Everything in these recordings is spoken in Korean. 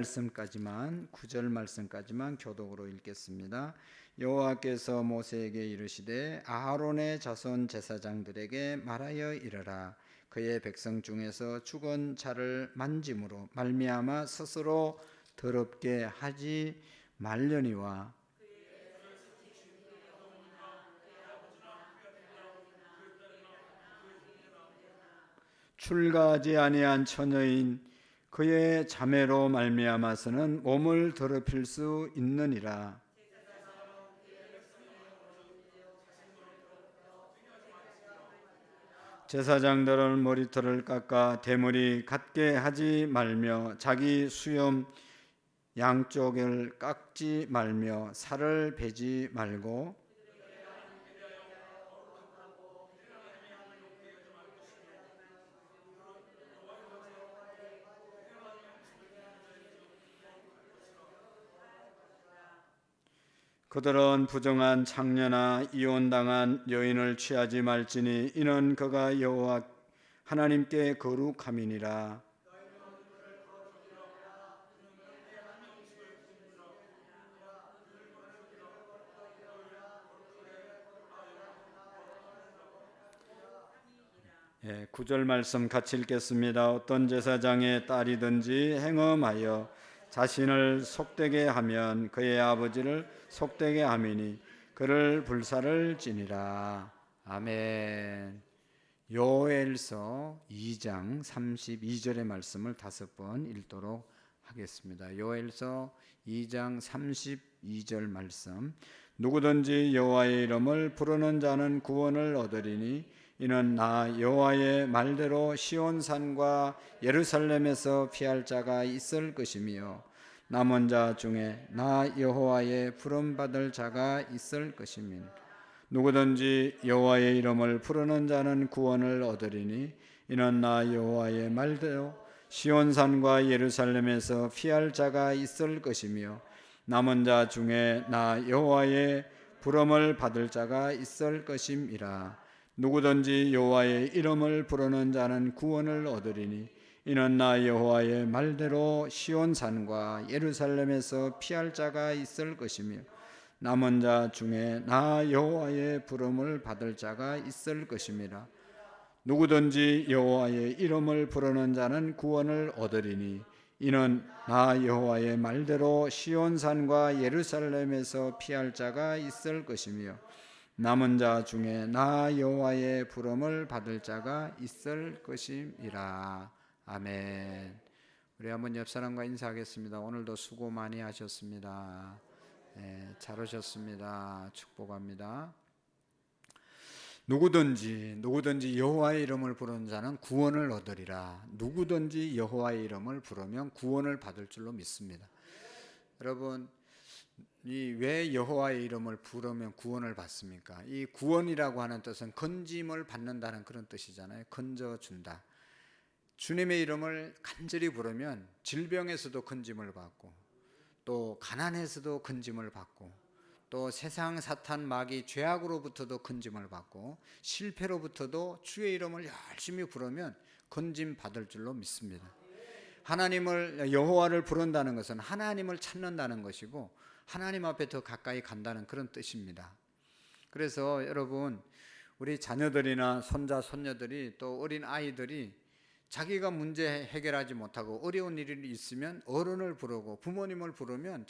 말씀까지만 9절 말씀까지만 교독으로 읽겠습니다. 여호와께서 모세에게 이르시되 아하론의 자손 제사장들에게 말하여 이르라. 그의 백성 중에서 죽은 자를 만짐으로 말미암아 스스로 더럽게 하지 말려니와 출가하지 아니한 처녀인 그의 자매로 말미암아서는 몸을 더럽힐 수 있느니라. 제사장들은 머리털을 깎아 대머리 같게 하지 말며 자기 수염 양쪽을 깎지 말며 살을 베지 말고 그들은 부정한 창녀나 이혼당한 여인을 취하지 말지니 이는 그가 여호와 하나님께 거룩함이니라. 예, 9절 말씀 같이 읽겠습니다. 어떤 제사장의 딸이든지 행음하여 자신을 속되게 하면 그의 아버지를 속되게 함이니 그를 불사를 지니라. 아멘. 요엘서 2장 32절의 말씀을 5번 읽도록 하겠습니다. 요엘서 2장 32절 말씀. 누구든지 여호와의 이름을 부르는 자는 구원을 얻으리니 이는 나 여호와의 말대로 시온산과 예루살렘에서 피할 자가 있을 것이며 남은 자 중에 나 여호와의 부름 받을 자가 있을 것이며 누구든지 여호와의 이름을 부르는 자는 구원을 얻으리니 이는 나 여호와의 말대로 시온산과 예루살렘에서 피할 자가 있을 것이며 남은 자 중에 나 여호와의 부름을 받을 자가 있을 것임이라. 누구든지 여호와의 이름을 부르는 자는 구원을 얻으리니 이는 나 여호와의 말대로 시온산과 예루살렘에서 피할 자가 있을 것이며 남은 자 중에 나 여호와의 부름을 받을 자가 있을 것임이라. 누구든지 여호와의 이름을 부르는 자는 구원을 얻으리니 이는 나 여호와의 말대로 시온산과 예루살렘에서 피할 자가 있을 것이며 남은 자 중에 나 여호와의 부름을 받을 자가 있을 것임이라. 아멘. 우리 한번 옆 사람과 인사하겠습니다. 오늘도 수고 많이 하셨습니다. 잘 오셨습니다. 축복합니다. 누구든지 여호와의 이름을 부르는 자는 구원을 얻으리라. 누구든지 여호와의 이름을 부르면 구원을 받을 줄로 믿습니다. 여러분, 왜 여호와의 이름을 부르면 구원을 받습니까? 이 구원이라고 하는 뜻은 건짐을 받는다는 그런 뜻이잖아요. 건져준다. 주님의 이름을 간절히 부르면 질병에서도 건짐을 받고 또 가난에서도 건짐을 받고 또 세상 사탄 마귀 죄악으로부터도 건짐을 받고 실패로부터도 주의 이름을 열심히 부르면 건짐 받을 줄로 믿습니다. 하나님을 여호와를 부른다는 것은 하나님을 찾는다는 것이고 하나님 앞에 더 가까이 간다는 그런 뜻입니다. 그래서 여러분, 우리 자녀들이나 손자 손녀들이 또 어린 아이들이 자기가 문제 해결하지 못하고 어려운 일이 있으면 어른을 부르고 부모님을 부르면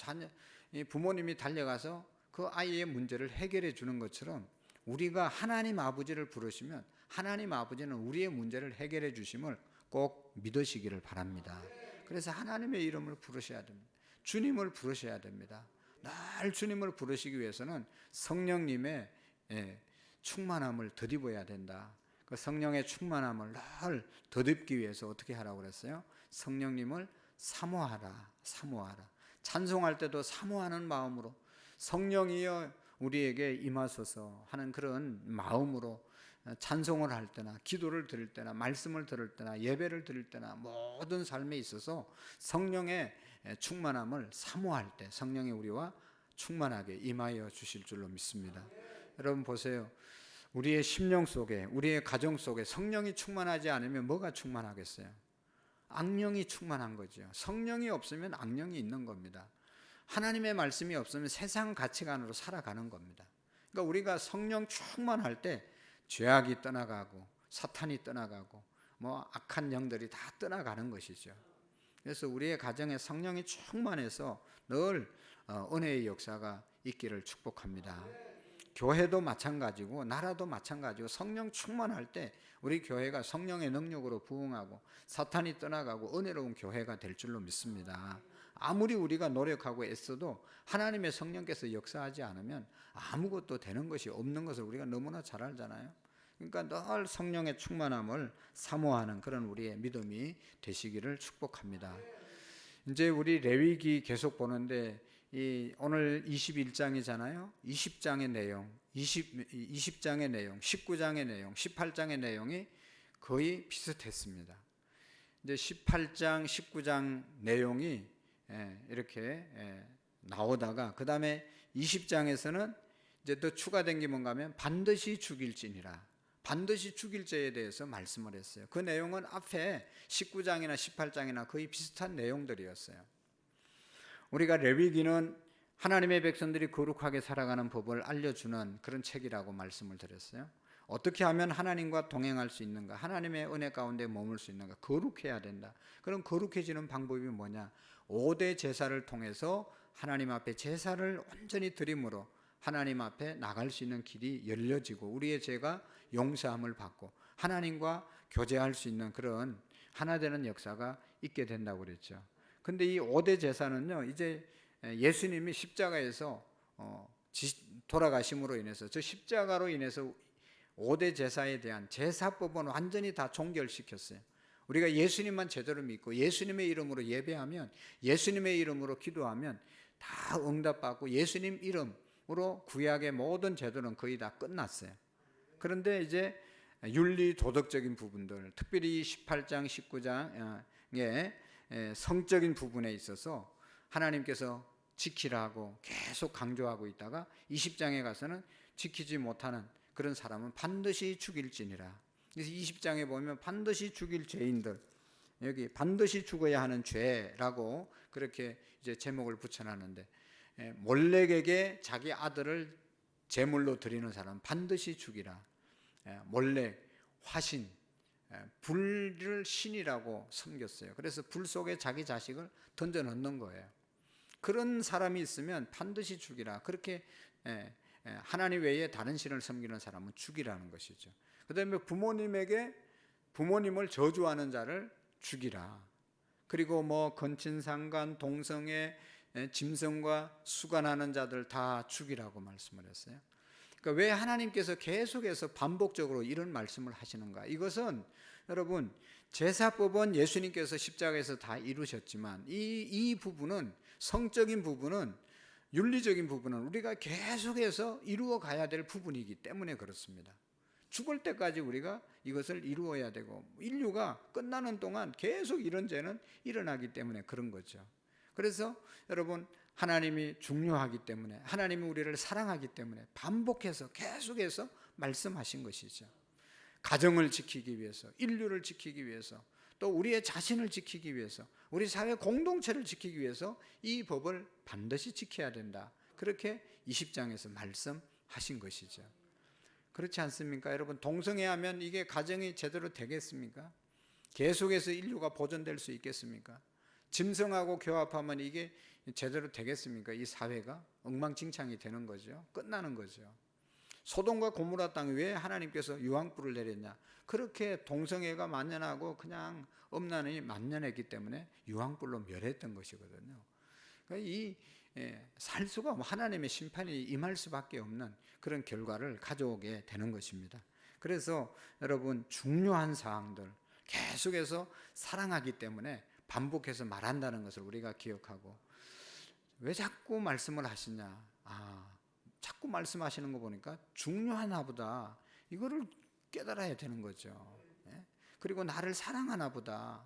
부모님이 달려가서 그 아이의 문제를 해결해 주는 것처럼 우리가 하나님 아버지를 부르시면 하나님 아버지는 우리의 문제를 해결해 주심을 꼭 믿으시기를 바랍니다. 그래서 하나님의 이름을 부르셔야 됩니다. 주님을 부르셔야 됩니다. 늘 주님을 부르시기 위해서는 성령님의 충만함을 덧입어야 된다. 그 성령의 충만함을 늘 덧입기 위해서 어떻게 하라고 그랬어요? 성령님을 사모하라. 찬송할 때도 사모하는 마음으로 성령이여 우리에게 임하소서 하는 그런 마음으로 찬송을 할 때나 기도를 드릴 때나 말씀을 들을 때나 예배를 드릴 때나 모든 삶에 있어서 성령의 충만함을 사모할 때 성령이 우리와 충만하게 임하여 주실 줄로 믿습니다. 여러분 보세요. 우리의 심령 속에 우리의 가정 속에 성령이 충만하지 않으면 뭐가 충만하겠어요? 악령이 충만한 거죠. 성령이 없으면 악령이 있는 겁니다. 하나님의 말씀이 없으면 세상 가치관으로 살아가는 겁니다. 그러니까 우리가 성령 충만할 때 죄악이 떠나가고 사탄이 떠나가고 뭐 악한 영들이 다 떠나가는 것이죠. 그래서 우리의 가정에 성령이 충만해서 늘 은혜의 역사가 있기를 축복합니다. 교회도 마찬가지고 나라도 마찬가지고 성령 충만할 때 우리 교회가 성령의 능력으로 부흥하고 사탄이 떠나가고 은혜로운 교회가 될 줄로 믿습니다. 아무리 우리가 노력하고 애써도 하나님의 성령께서 역사하지 않으면 아무것도 되는 것이 없는 것을 우리가 너무나 잘 알잖아요. 그러니까 늘 성령의 충만함을 사모하는 그런 우리의 믿음이 되시기를 축복합니다. 이제 우리 레위기 계속 보는데 오늘 21장이잖아요. 20장의 내용, 20장의 내용, 19장의 내용, 18장의 내용이 거의 비슷했습니다. 이제 18장, 19장 내용이 이렇게 나오다가 그 다음에 20장에서는 이제 또 추가된 게 뭔가 하면 반드시 죽일지니라. 반드시 죽일 죄에 대해서 말씀을 했어요. 그 내용은 앞에 19장이나 18장이나 거의 비슷한 내용들이었어요. 우리가 레위기는 하나님의 백성들이 거룩하게 살아가는 법을 알려주는 그런 책이라고 말씀을 드렸어요. 어떻게 하면 하나님과 동행할 수 있는가, 하나님의 은혜 가운데 머물 수 있는가, 거룩해야 된다. 그럼 거룩해지는 방법이 뭐냐? 5대 제사를 통해서 하나님 앞에 제사를 온전히 드림으로 하나님 앞에 나갈 수 있는 길이 열려지고 우리의 죄가 용서함을 받고 하나님과 교제할 수 있는 그런 하나 되는 역사가 있게 된다고 그랬죠. 근데 이 5대 제사는요, 이제 예수님이 십자가에서 돌아가심으로 인해서 저 십자가로 인해서 5대 제사에 대한 제사법은 완전히 다 종결시켰어요. 우리가 예수님만 제대로 믿고 예수님의 이름으로 예배하면, 예수님의 이름으로 기도하면 다 응답받고 예수님 이름으로 구약의 모든 제도는 거의 다 끝났어요. 그런데 이제 윤리 도덕적인 부분들, 특별히 18장 19장의 성적인 부분에 있어서 하나님께서 지키라고 계속 강조하고 있다가 20장에 가서는 지키지 못하는 그런 사람은 반드시 죽일지니라. 그래서 20장에 보면 반드시 죽일 죄인들, 여기 반드시 죽어야 하는 죄라고 그렇게 이제 제목을 붙여놨는데, 몰렉에게 자기 아들을 제물로 드리는 사람은 반드시 죽이라. 몰렉, 화신, 불을 신이라고 섬겼어요. 그래서 불 속에 자기 자식을 던져 넣는 거예요. 그런 사람이 있으면 반드시 죽이라. 그렇게 하나님 외에 다른 신을 섬기는 사람은 죽이라는 것이죠. 그 다음에 부모님을 저주하는 자를 죽이라. 그리고 뭐 건친상간, 동성애, 짐승과 수간하는 자들 다 죽이라고 말씀을 했어요. 그러니까 왜 하나님께서 계속해서 반복적으로 이런 말씀을 하시는가? 이것은 여러분, 제사법은 예수님께서 십자가에서 다 이루셨지만 이 부분은, 성적인 부분은, 윤리적인 부분은 우리가 계속해서 이루어 가야 될 부분이기 때문에 그렇습니다. 죽을 때까지 우리가 이것을 이루어야 되고 인류가 끝나는 동안 계속 이런 죄는 일어나기 때문에 그런 거죠. 그래서 여러분, 하나님이 중요하기 때문에, 하나님이 우리를 사랑하기 때문에 반복해서 계속해서 말씀하신 것이죠. 가정을 지키기 위해서, 인류를 지키기 위해서, 또 우리의 자신을 지키기 위해서, 우리 사회 공동체를 지키기 위해서 이 법을 반드시 지켜야 된다. 그렇게 20장에서 말씀하신 것이죠. 그렇지 않습니까? 여러분, 동성애하면 이게 가정이 제대로 되겠습니까? 계속해서 인류가 보존될 수 있겠습니까? 짐승하고 교합하면 이게 제대로 되겠습니까? 이 사회가 엉망진창이 되는 거죠. 끝나는 거죠. 소돔과 고모라 땅에 왜 하나님께서 유황불을 내렸냐? 그렇게 동성애가 만연하고 그냥 음란이 만연했기 때문에 유황불로 멸했던 것이거든요. 그러니까 살 수가 하나님의 심판이 임할 수밖에 없는 그런 결과를 가져오게 되는 것입니다. 그래서 여러분, 중요한 사항들 계속해서 사랑하기 때문에 반복해서 말한다는 것을 우리가 기억하고, 왜 자꾸 말씀을 하시냐? 자꾸 말씀하시는 거 보니까 중요하나 보다. 이거를 깨달아야 되는 거죠. 그리고 나를 사랑하나 보다.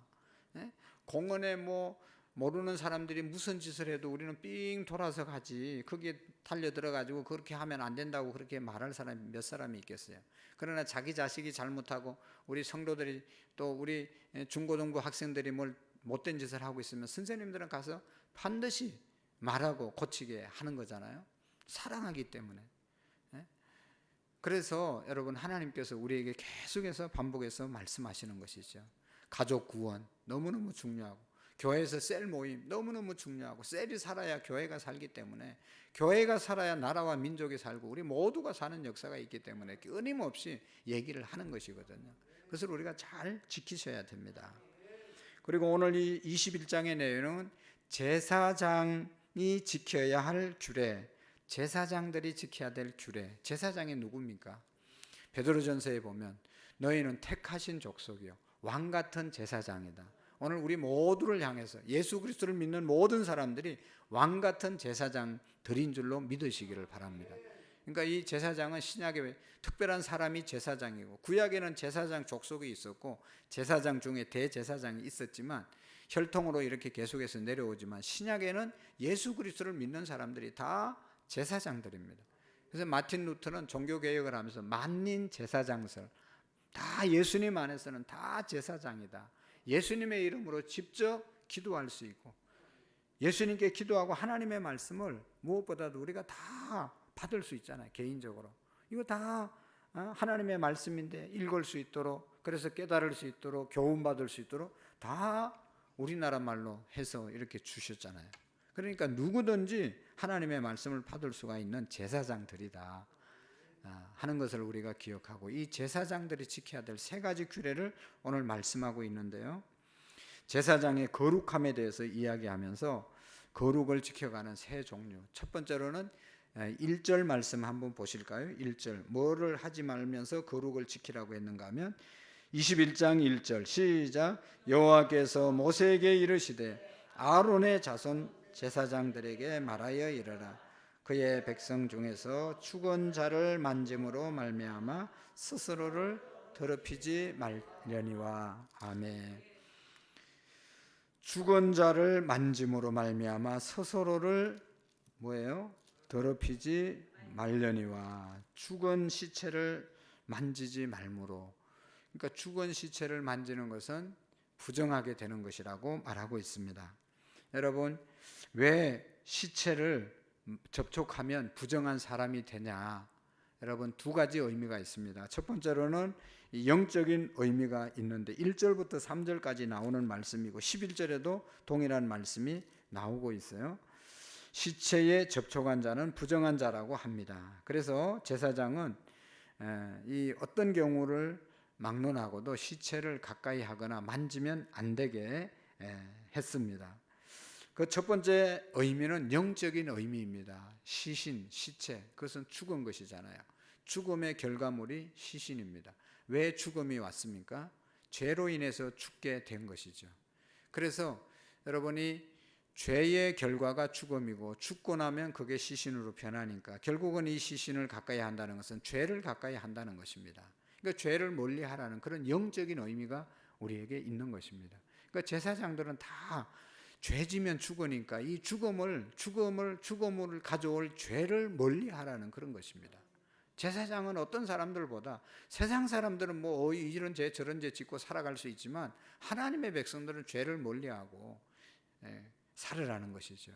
공원에 뭐 모르는 사람들이 무슨 짓을 해도 우리는 삥 돌아서 가지, 거기에 달려 들어가지고 그렇게 하면 안 된다고 그렇게 말할 사람이 몇 사람이 있겠어요. 그러나 자기 자식이 잘못하고 우리 성도들이 또 우리 중고등부 학생들이 뭘 못된 짓을 하고 있으면 선생님들은 가서 반드시 말하고 고치게 하는 거잖아요. 사랑하기 때문에. 그래서 여러분, 하나님께서 우리에게 계속해서 반복해서 말씀하시는 것이죠. 가족 구원 너무너무 중요하고, 교회에서 셀 모임 너무너무 중요하고, 셀이 살아야 교회가 살기 때문에, 교회가 살아야 나라와 민족이 살고 우리 모두가 사는 역사가 있기 때문에 끊임없이 얘기를 하는 것이거든요. 그것을 우리가 잘 지키셔야 됩니다. 그리고 오늘 이 21장의 내용은 제사장이 지켜야 할 규례, 제사장들이 지켜야 될 규례. 제사장이 누굽니까? 베드로전서에 보면 너희는 택하신 족속이요 왕 같은 제사장이다. 오늘 우리 모두를 향해서 예수 그리스도를 믿는 모든 사람들이 왕 같은 제사장들인 줄로 믿으시기를 바랍니다. 그러니까 이 제사장은 신약에 특별한 사람이 제사장이고, 구약에는 제사장 족속이 있었고 제사장 중에 대제사장이 있었지만 혈통으로 이렇게 계속해서 내려오지만, 신약에는 예수 그리스도를 믿는 사람들이 다 제사장들입니다. 그래서 마틴 루터는 종교개혁을 하면서 만민 제사장설, 다 예수님 안에서는 다 제사장이다. 예수님의 이름으로 직접 기도할 수 있고, 예수님께 기도하고 하나님의 말씀을 무엇보다도 우리가 다 받을 수 있잖아요. 개인적으로 이거 다 하나님의 말씀인데 읽을 수 있도록, 그래서 깨달을 수 있도록, 교훈받을 수 있도록 다 우리나라 말로 해서 이렇게 주셨잖아요. 그러니까 누구든지 하나님의 말씀을 받을 수가 있는 제사장들이다 하는 것을 우리가 기억하고, 이 제사장들이 지켜야 될 세 가지 규례를 오늘 말씀하고 있는데요. 제사장의 거룩함에 대해서 이야기하면서 거룩을 지켜가는 세 종류. 첫 번째로는 1절 말씀 한번 보실까요? 1절 뭐를 하지 말면서 거룩을 지키라고 했는가 하면 21장 1절 시작. 여호와께서 모세에게 이르시되 아론의 자손 제사장들에게 말하여 이르라. 그의 백성 중에서 죽은 자를 만짐으로 말미암아 스스로를 더럽히지 말려니와. 아멘. 죽은 자를 만짐으로 말미암아 스스로를 뭐예요? 더럽히지 말려니와. 죽은 시체를 만지지 말므로. 그러니까 죽은 시체를 만지는 것은 부정하게 되는 것이라고 말하고 있습니다. 여러분, 왜 시체를 접촉하면 부정한 사람이 되냐? 여러분, 두 가지 의미가 있습니다. 첫 번째로는 영적인 의미가 있는데 1절부터 3절까지 나오는 말씀이고 11절에도 동일한 말씀이 나오고 있어요. 시체에 접촉한 자는 부정한 자라고 합니다. 그래서 제사장은 이 어떤 경우를 막론하고도 시체를 가까이 하거나 만지면 안 되게 했습니다. 그 첫 번째 의미는 영적인 의미입니다. 시신, 시체, 그것은 죽은 것이잖아요. 죽음의 결과물이 시신입니다. 왜 죽음이 왔습니까? 죄로 인해서 죽게 된 것이죠. 그래서 여러분이 죄의 결과가 죽음이고, 죽고 나면 그게 시신으로 변하니까 결국은 이 시신을 가까이 한다는 것은 죄를 가까이 한다는 것입니다. 그러니까 죄를 멀리 하라는 그런 영적인 의미가 우리에게 있는 것입니다. 그러니까 제사장들은 다 죄지면 죽으니까 이 죽음을 가져올 죄를 멀리 하라는 그런 것입니다. 제사장은 어떤 사람들보다, 세상 사람들은 뭐 이런 죄 저런 죄 짓고 살아갈 수 있지만 하나님의 백성들은 죄를 멀리하고 살으라는 것이죠.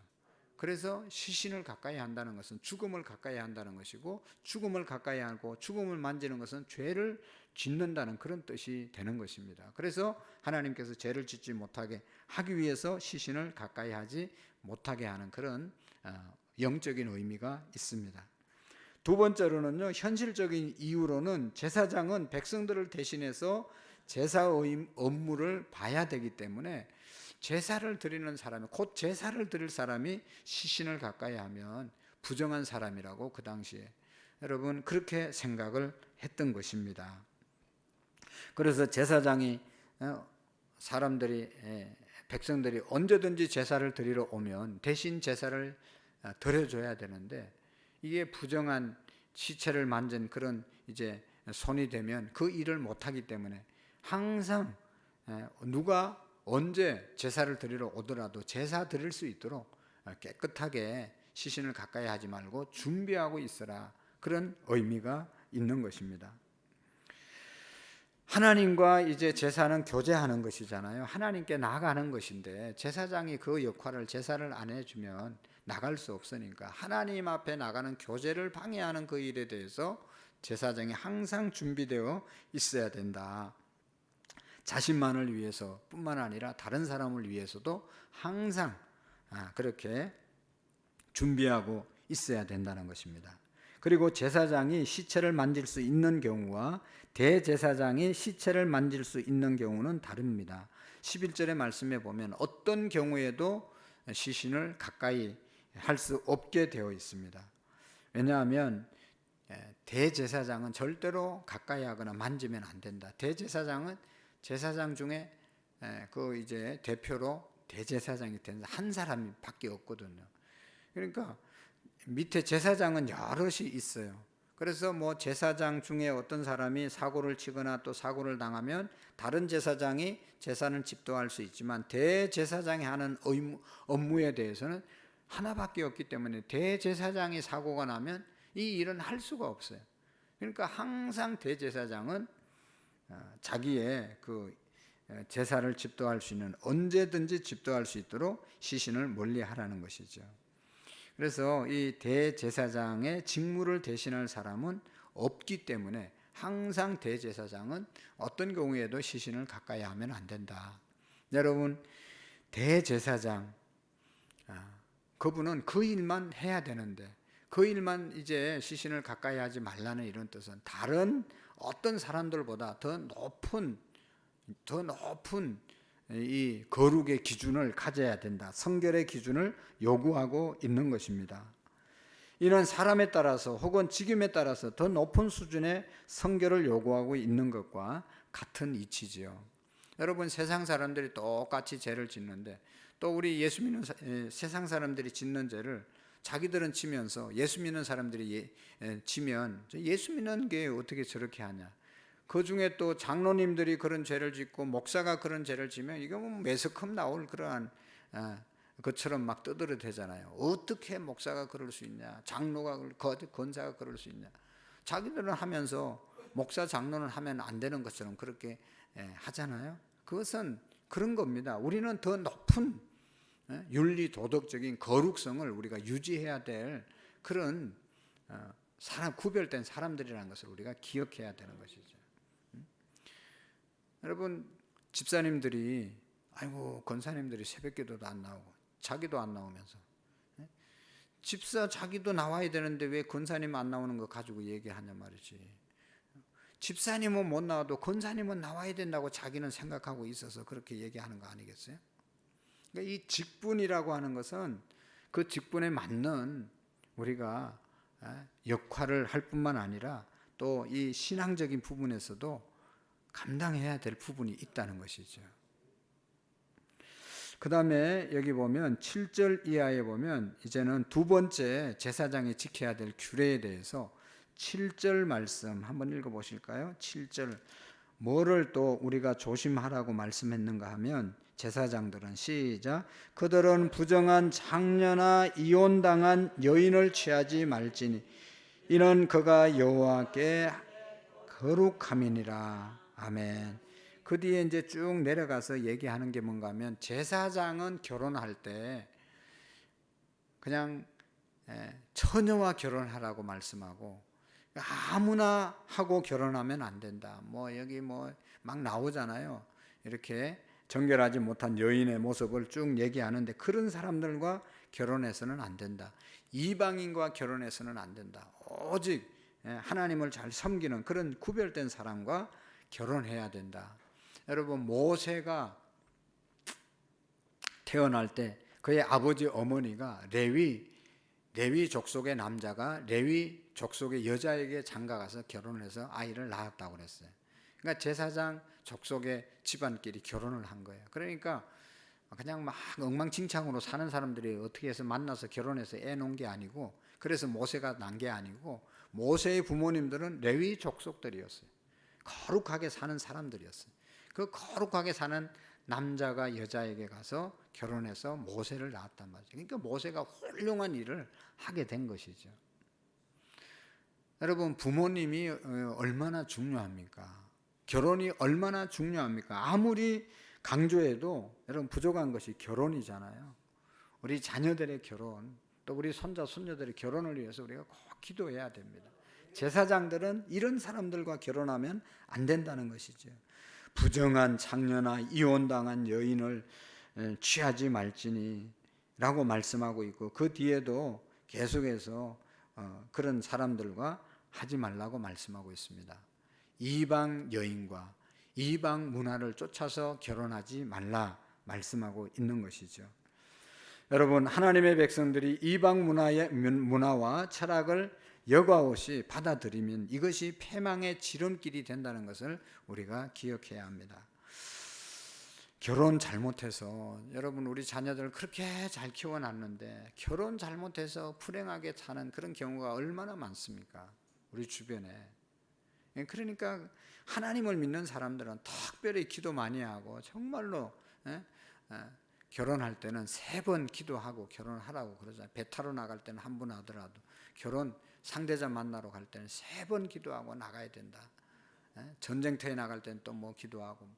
그래서 시신을 가까이 한다는 것은 죽음을 가까이 한다는 것이고, 죽음을 가까이 하고 죽음을 만지는 것은 죄를 짓는다는 그런 뜻이 되는 것입니다. 그래서 하나님께서 죄를 짓지 못하게 하기 위해서 시신을 가까이 하지 못하게 하는 그런 영적인 의미가 있습니다. 두 번째로는요, 현실적인 이유로는 제사장은 백성들을 대신해서 제사 업무를 봐야 되기 때문에 제사를 드리는 사람이, 곧 제사를 드릴 사람이 시신을 가까이 하면 부정한 사람이라고 그 당시에 여러분 그렇게 생각을 했던 것입니다. 그래서 제사장이 백성들이 언제든지 제사를 드리러 오면 대신 제사를 드려줘야 되는데, 이게 부정한 시체를 만진 그런 이제 손이 되면 그 일을 못하기 때문에 항상 누가 언제 제사를 드리러 오더라도 제사 드릴 수 있도록 깨끗하게 시신을 가까이 하지 말고 준비하고 있어라. 그런 의미가 있는 것입니다. 하나님과 이제 제사는 교제하는 것이잖아요. 하나님께 나가는 것인데 제사장이 그 역할을 제사를 안 해주면 나갈 수 없으니까 하나님 앞에 나가는 교제를 방해하는 그 일에 대해서 제사장이 항상 준비되어 있어야 된다. 자신만을 위해서 뿐만 아니라 다른 사람을 위해서도 항상 그렇게 준비하고 있어야 된다는 것입니다. 그리고 제사장이 시체를 만질 수 있는 경우와 대제사장이 시체를 만질 수 있는 경우는 다릅니다. 11절의 말씀에 보면 어떤 경우에도 시신을 가까이 할 수 없게 되어 있습니다. 왜냐하면 대제사장은 절대로 가까이 하거나 만지면 안 된다. 대제사장은 제사장 중에 그 이제 대표로 대제사장이 된 한 사람밖에 없거든요. 그러니까 밑에 제사장은 여럿이 있어요. 그래서 뭐 제사장 중에 어떤 사람이 사고를 치거나 또 사고를 당하면 다른 제사장이 제사는 집도할 수 있지만 대제사장이 하는 업무에 대해서는 하나밖에 없기 때문에 대제사장이 사고가 나면 이 일은 할 수가 없어요. 그러니까 항상 대제사장은 자기의 그 제사를 집도할 수 있는 언제든지 집도할 수 있도록 시신을 멀리하라는 것이죠. 그래서 이 대제사장의 직무를 대신할 사람은 없기 때문에 항상 대제사장은 어떤 경우에도 시신을 가까이 하면 안 된다. 여러분, 대제사장 그분은 그 일만 해야 되는데 그 일만 이제 시신을 가까이 하지 말라는 이런 뜻은 다른 어떤 사람들보다 더 높은 이 거룩의 기준을 가져야 된다. 성결의 기준을 요구하고 있는 것입니다. 이는 사람에 따라서 혹은 직임에 따라서 더 높은 수준의 성결을 요구하고 있는 것과 같은 이치지요. 여러분, 세상 사람들이 똑같이 죄를 짓는데 또 우리 예수 믿는 세상 사람들이 짓는 죄를 자기들은 지면서 예수 믿는 사람들이 지면 예수 믿는 게 어떻게 저렇게 하냐. 그 중에 또 장로님들이 그런 죄를 짓고 목사가 그런 죄를 지면 이거 뭐 매스컴 나올 그러한 것처럼 막 떠들어대잖아요. 어떻게 목사가 그럴 수 있냐, 장로가 권사가 그럴 수 있냐. 자기들은 하면서 목사 장로는 하면 안 되는 것처럼 그렇게 하잖아요. 그것은 그런 겁니다. 우리는 더 높은 윤리 도덕적인 거룩성을 우리가 유지해야 될 그런 구별된 사람들이라는 것을 우리가 기억해야 되는 것이죠. 여러분, 집사님들이 아이고 권사님들이 새벽기도도 안 나오고 자기도 안 나오면서 집사 자기도 나와야 되는데 왜 권사님 안 나오는 거 가지고 얘기하냐 말이지. 집사님은 못 나와도 권사님은 나와야 된다고 자기는 생각하고 있어서 그렇게 얘기하는 거 아니겠어요? 그러니까 이 직분이라고 하는 것은 그 직분에 맞는 우리가 역할을 할 뿐만 아니라 또 이 신앙적인 부분에서도 감당해야 될 부분이 있다는 것이죠. 그 다음에 여기 보면 7절 이하에 보면 이제는 두 번째 제사장이 지켜야 될 규례에 대해서 7절 말씀 한번 읽어보실까요? 7절 뭐를 또 우리가 조심하라고 말씀했는가 하면 제사장들은 시작 그들은 부정한 장녀나 이혼당한 여인을 취하지 말지니 이는 그가 여호와께 거룩함이니라. 아멘. 그 뒤에 이제 쭉 내려가서 얘기하는 게 뭔가 하면 제사장은 결혼할 때 그냥 처녀와 결혼하라고 말씀하고 아무나 하고 결혼하면 안 된다. 뭐 여기 뭐 막 나오잖아요. 이렇게 정결하지 못한 여인의 모습을 쭉 얘기하는데 그런 사람들과 결혼해서는 안 된다. 이방인과 결혼해서는 안 된다. 오직 하나님을 잘 섬기는 그런 구별된 사람과 결혼해야 된다. 여러분, 모세가 태어날 때 그의 아버지 어머니가 레위 족속의 남자가 레위 족속의 여자에게 장가가서 결혼을 해서 아이를 낳았다고 그랬어요. 그러니까 제사장 족속의 집안끼리 결혼을 한 거예요. 그러니까 그냥 막 엉망진창으로 사는 사람들이 어떻게 해서 만나서 결혼해서 애 놓은 게 아니고 그래서 모세가 난 게 아니고 모세의 부모님들은 레위 족속들이었어요. 거룩하게 사는 사람들이었어요. 그 거룩하게 사는 남자가 여자에게 가서 결혼해서 모세를 낳았단 말이죠. 그러니까 모세가 훌륭한 일을 하게 된 것이죠. 여러분, 부모님이 얼마나 중요합니까? 결혼이 얼마나 중요합니까? 아무리 강조해도 여러분 부족한 것이 결혼이잖아요. 우리 자녀들의 결혼, 또 우리 손자 손녀들의 결혼을 위해서 우리가 꼭 기도해야 됩니다. 제사장들은 이런 사람들과 결혼하면 안 된다는 것이죠. 부정한 장녀나 이혼당한 여인을 취하지 말지니 라고 말씀하고 있고, 그 뒤에도 계속해서 그런 사람들과 하지 말라고 말씀하고 있습니다. 이방 여인과 이방 문화를 쫓아서 결혼하지 말라 말씀하고 있는 것이죠. 여러분, 하나님의 백성들이 이방 문화와 철학을 여과없이 받아들이면 이것이 패망의 지름길이 된다는 것을 우리가 기억해야 합니다. 결혼 잘못해서, 여러분 우리 자녀들을 그렇게 잘 키워놨는데 결혼 잘못해서 불행하게 사는 그런 경우가 얼마나 많습니까? 우리 주변에. 그러니까 하나님을 믿는 사람들은 특별히 기도 많이 하고, 정말로 결혼할 때는 3번 기도하고 결혼하라고 그러잖아요. 배 타러 나갈 때는 한 번 하더라도 결혼 상대자 만나러 갈 때는 3번 기도하고 나가야 된다. 전쟁터에 나갈 때는 또 뭐 기도하고.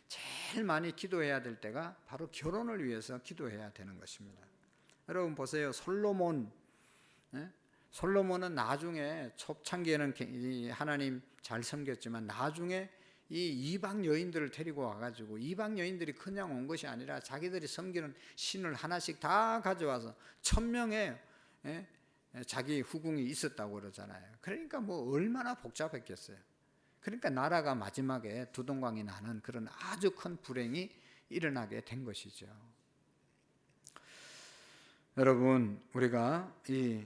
제일 많이 기도해야 될 때가 바로 결혼을 위해서 기도해야 되는 것입니다. 여러분 보세요. 솔로몬은 나중에 초창기에는 하나님 잘 섬겼지만 나중에 이 이방 여인들을 데리고 와가지고, 이방 여인들이 그냥 온 것이 아니라 자기들이 섬기는 신을 하나씩 다 가져와서 1000명의 자기 후궁이 있었다고 그러잖아요. 그러니까 뭐 얼마나 복잡했겠어요. 그러니까 나라가 마지막에 두동강이 나는 그런 아주 큰 불행이 일어나게 된 것이죠. 여러분, 우리가 이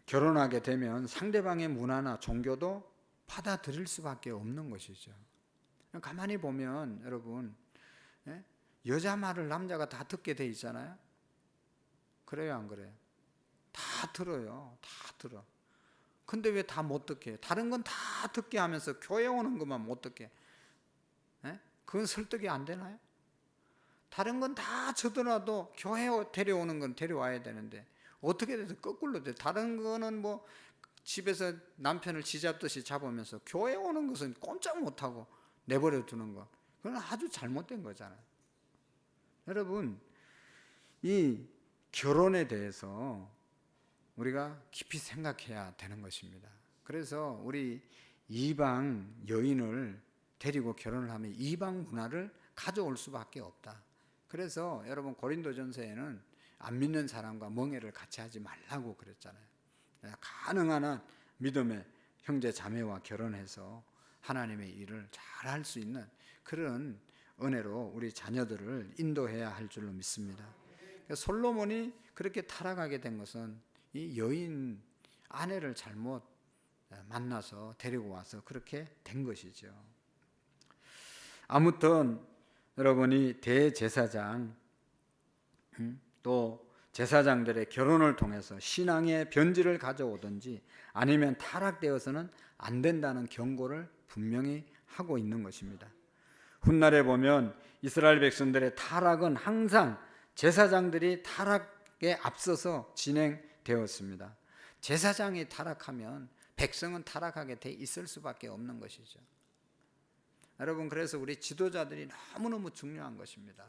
결혼하게 되면 상대방의 문화나 종교도 받아들일 수밖에 없는 것이죠. 가만히 보면 여러분, 여자 말을 남자가 다 듣게 돼 있잖아요. 그래요, 안 그래요? 다 들어요. 다 들어. 근데 왜 다 못 듣게 해요? 다른 건 다 듣게 하면서 교회 오는 것만 못 듣게. 그건 설득이 안 되나요? 다른 건 다 저더라도 교회 데려오는 건 데려와야 되는데 어떻게 돼서 거꾸로 돼? 다른 거는 뭐 집에서 남편을 쥐잡듯이 잡으면서 교회 오는 것은 꼼짝 못하고 내버려 두는 거, 그건 아주 잘못된 거잖아요. 여러분, 이 결혼에 대해서 우리가 깊이 생각해야 되는 것입니다. 그래서 우리 이방 여인을 데리고 결혼을 하면 이방 문화를 가져올 수밖에 없다. 그래서 여러분 고린도전서에는 안 믿는 사람과 멍해를 같이 하지 말라고 그랬잖아요. 가능한 한 믿음의 형제 자매와 결혼해서 하나님의 일을 잘 할 수 있는 그런 은혜로 우리 자녀들을 인도해야 할 줄로 믿습니다. 솔로몬이 그렇게 타락하게 된 것은 이 여인 아내를 잘못 만나서 데리고 와서 그렇게 된 것이죠. 아무튼 여러분이 대제사장 또 제사장들의 결혼을 통해서 신앙의 변질을 가져오든지 아니면 타락되어서는 안 된다는 경고를 분명히 하고 있는 것입니다. 훗날에 보면 이스라엘 백성들의 타락은 항상 제사장들이 타락에 앞서서 진행되었습니다. 제사장이 타락하면 백성은 타락하게 돼 있을 수밖에 없는 것이죠. 여러분, 그래서 우리 지도자들이 너무너무 중요한 것입니다.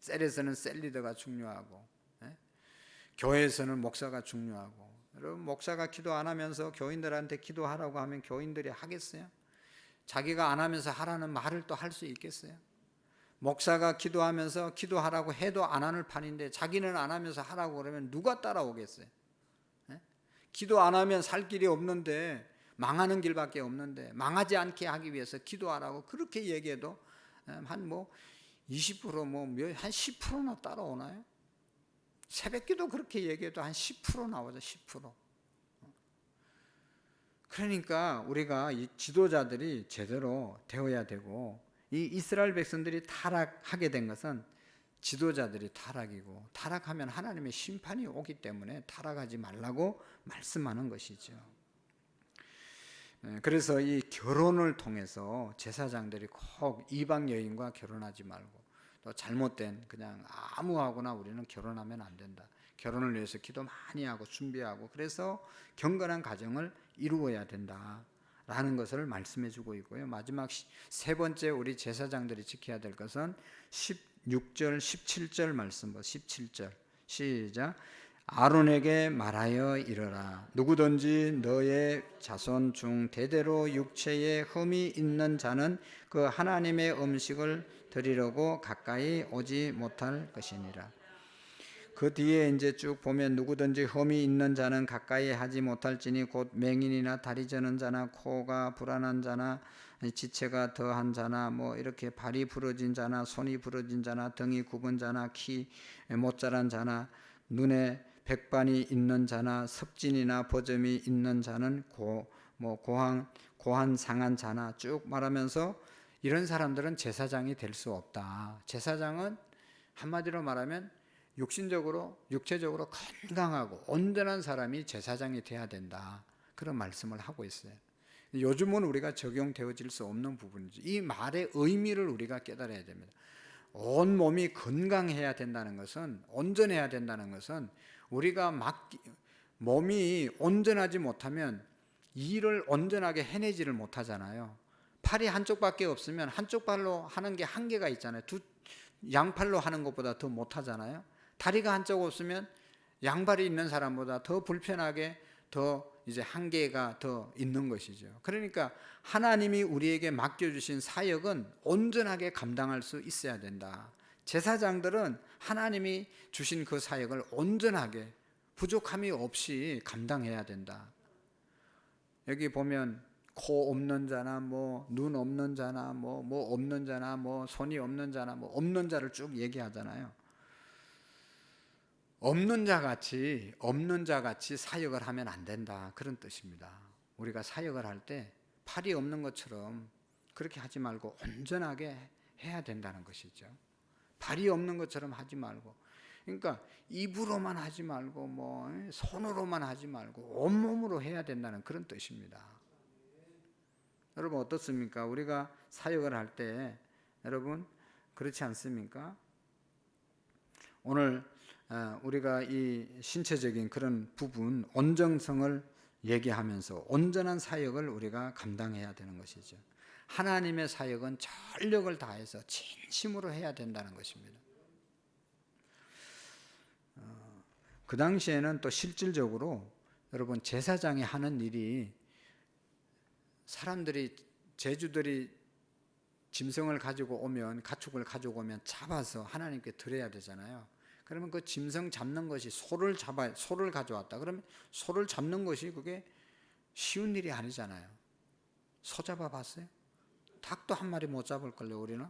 셀에서는 셀 리더가 중요하고, 교회에서는 목사가 중요하고. 여러분, 목사가 기도 안 하면서 교인들한테 기도하라고 하면 교인들이 하겠어요? 자기가 안 하면서 하라는 말을 또 할 수 있겠어요? 목사가 기도하면서 기도하라고 해도 안 하는 판인데 자기는 안 하면서 하라고 그러면 누가 따라오겠어요? 기도 안 하면 살 길이 없는데, 망하는 길밖에 없는데 망하지 않게 하기 위해서 기도하라고 그렇게 얘기해도 한 20% 한 10%나 따라오나요? 새벽기도 그렇게 얘기해도 한 10% 나오죠. 10%. 그러니까 우리가 이 지도자들이 제대로 되어야 되고, 이 이스라엘 백성들이 타락하게 된 것은 지도자들이 타락이고, 타락하면 하나님의 심판이 오기 때문에 타락하지 말라고 말씀하는 것이죠. 그래서 이 결혼을 통해서 제사장들이 꼭 이방 여인과 결혼하지 말고 또 잘못된 그냥 아무하고나 우리는 결혼하면 안 된다. 결혼을 위해서 기도 많이 하고 준비하고 그래서 경건한 가정을 이루어야 된다라는 것을 말씀해 주고 있고요. 마지막 세 번째 우리 제사장들이 지켜야 될 것은 16절 17절 말씀 17절 시작. 아론에게 말하여 이르라. 누구든지 너의 자손 중 대대로 육체에 흠이 있는 자는 그 하나님의 음식을 드리려고 가까이 오지 못할 것이니라. 그 뒤에 이제 쭉 보면 누구든지 흠이 있는 자는 가까이 하지 못할지니 곧 맹인이나 다리 저는 자나 코가 불안한 자나 지체가 더한 자나 뭐 이렇게 발이 부러진 자나 손이 부러진 자나 등이 굽은 자나 키 못 자란 자나 눈에 백반이 있는 자나 섭진이나 버점이 있는 자는 고한 상한 자나 쭉 말하면서 이런 사람들은 제사장이 될 수 없다. 제사장은 한마디로 말하면 육신적으로 육체적으로 건강하고 온전한 사람이 제사장이 돼야 된다. 그런 말씀을 하고 있어요. 요즘은 우리가 적용되어질 수 없는 부분이죠. 이 말의 의미를 우리가 깨달아야 됩니다. 온 몸이 건강해야 된다는 것은 온전해야 된다는 것은 우리가 몸이 온전하지 못하면 일을 온전하게 해내지를 못하잖아요. 팔이 한쪽밖에 없으면 한쪽 발로 하는 게 한계가 있잖아요. 양팔로 하는 것보다 더 못하잖아요. 다리가 한쪽 없으면 양발이 있는 사람보다 더 불편하게 더 이제 한계가 더 있는 것이죠. 그러니까 하나님이 우리에게 맡겨주신 사역은 온전하게 감당할 수 있어야 된다. 제사장들은 하나님이 주신 그 사역을 온전하게 부족함이 없이 감당해야 된다. 여기 보면 코 없는 자나 뭐 눈 없는 자나 뭐 없는 자나 뭐 손이 없는 자나 뭐 없는 자를 쭉 얘기하잖아요. 없는 자 같이 사역을 하면 안 된다. 그런 뜻입니다. 우리가 사역을 할 때 팔이 없는 것처럼 그렇게 하지 말고 온전하게 해야 된다는 것이죠. 발이 없는 것처럼 하지 말고, 그러니까 입으로만 하지 말고 뭐 손으로만 하지 말고 온몸으로 해야 된다는 그런 뜻입니다. 여러분 어떻습니까? 우리가 사역을 할 때 여러분 그렇지 않습니까? 오늘 우리가 이 신체적인 그런 부분 온전성을 얘기하면서 온전한 사역을 우리가 감당해야 되는 것이죠. 하나님의 사역은 전력을 다해서 진심으로 해야 된다는 것입니다. 그 당시에는 또 실질적으로 여러분 제사장이 하는 일이 사람들이 제주들이 짐승을 가지고 오면 가축을 가지고 오면 잡아서 하나님께 드려야 되잖아요. 그러면 그 짐승 잡는 것이 소를 가져왔다. 그러면 소를 잡는 것이 그게 쉬운 일이 아니잖아요. 소 잡아봤어요? 닭도 한 마리 못 잡을걸요 우리는.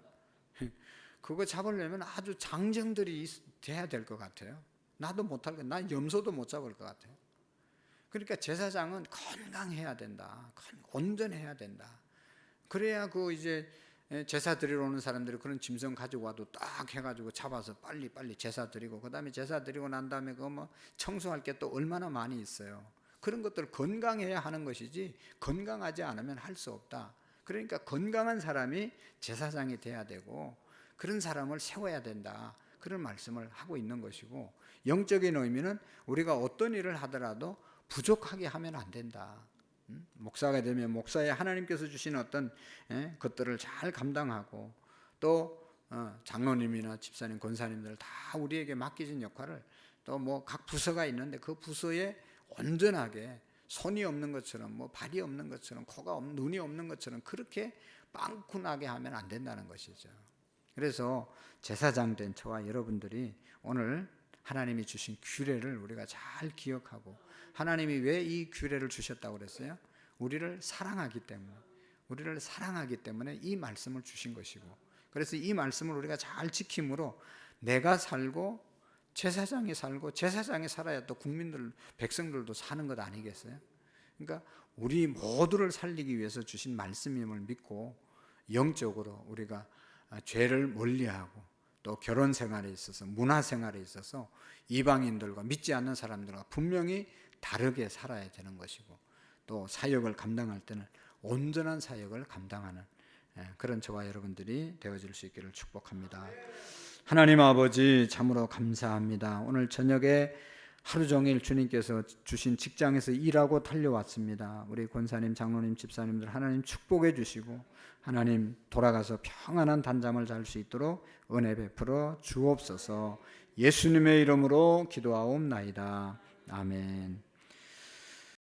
그거 잡으려면 아주 장정들이 돼야 될 것 같아요. 나도 못할 것, 난 염소도 못 잡을 것 같아요. 그러니까 제사장은 건강해야 된다. 온전해야 된다. 그래야 그 이제 제사 드리러 오는 사람들이 그런 짐승 가지고 와도 딱 해가지고 잡아서 빨리 제사 드리고, 그 다음에 제사 드리고 난 다음에 그거 뭐 청소할 게 또 얼마나 많이 있어요. 그런 것들 건강해야 하는 것이지 건강하지 않으면 할 수 없다. 그러니까 건강한 사람이 제사장이 돼야 되고 그런 사람을 세워야 된다. 그런 말씀을 하고 있는 것이고, 영적인 의미는 우리가 어떤 일을 하더라도 부족하게 하면 안 된다. 목사가 되면 목사의 하나님께서 주신 어떤 것들을 잘 감당하고, 또 장로님이나 집사님, 권사님들 다 우리에게 맡기신 역할을 또 뭐 각 부서가 있는데 그 부서에 온전하게 손이 없는 것처럼 뭐 발이 없는 것처럼 코가 없는, 눈이 없는 것처럼 그렇게 빵꾸나게 하면 안 된다는 것이죠. 그래서 제사장 된 저와 여러분들이 오늘 하나님이 주신 규례를 우리가 잘 기억하고, 하나님이 왜 이 규례를 주셨다고 그랬어요? 우리를 사랑하기 때문에 이 말씀을 주신 것이고, 그래서 이 말씀을 우리가 잘 지킴으로 내가 살고 제사장이 살고 제사장이 살아야 또 국민들, 백성들도 사는 것 아니겠어요? 그러니까 우리 모두를 살리기 위해서 주신 말씀임을 믿고 영적으로 우리가 죄를 멀리하고 또 결혼 생활에 있어서, 문화 생활에 있어서 이방인들과 믿지 않는 사람들과 분명히 다르게 살아야 되는 것이고, 또 사역을 감당할 때는 온전한 사역을 감당하는 그런 저와 여러분들이 되어질 수 있기를 축복합니다. 하나님 아버지 참으로 감사합니다. 오늘 저녁에 하루 종일 주님께서 주신 직장에서 일하고 달려왔습니다. 우리 권사님, 장로님, 집사님들 하나님 축복해 주시고 하나님 돌아가서 평안한 단잠을 잘 수 있도록 은혜 베풀어 주옵소서. 예수님의 이름으로 기도하옵나이다. 아멘.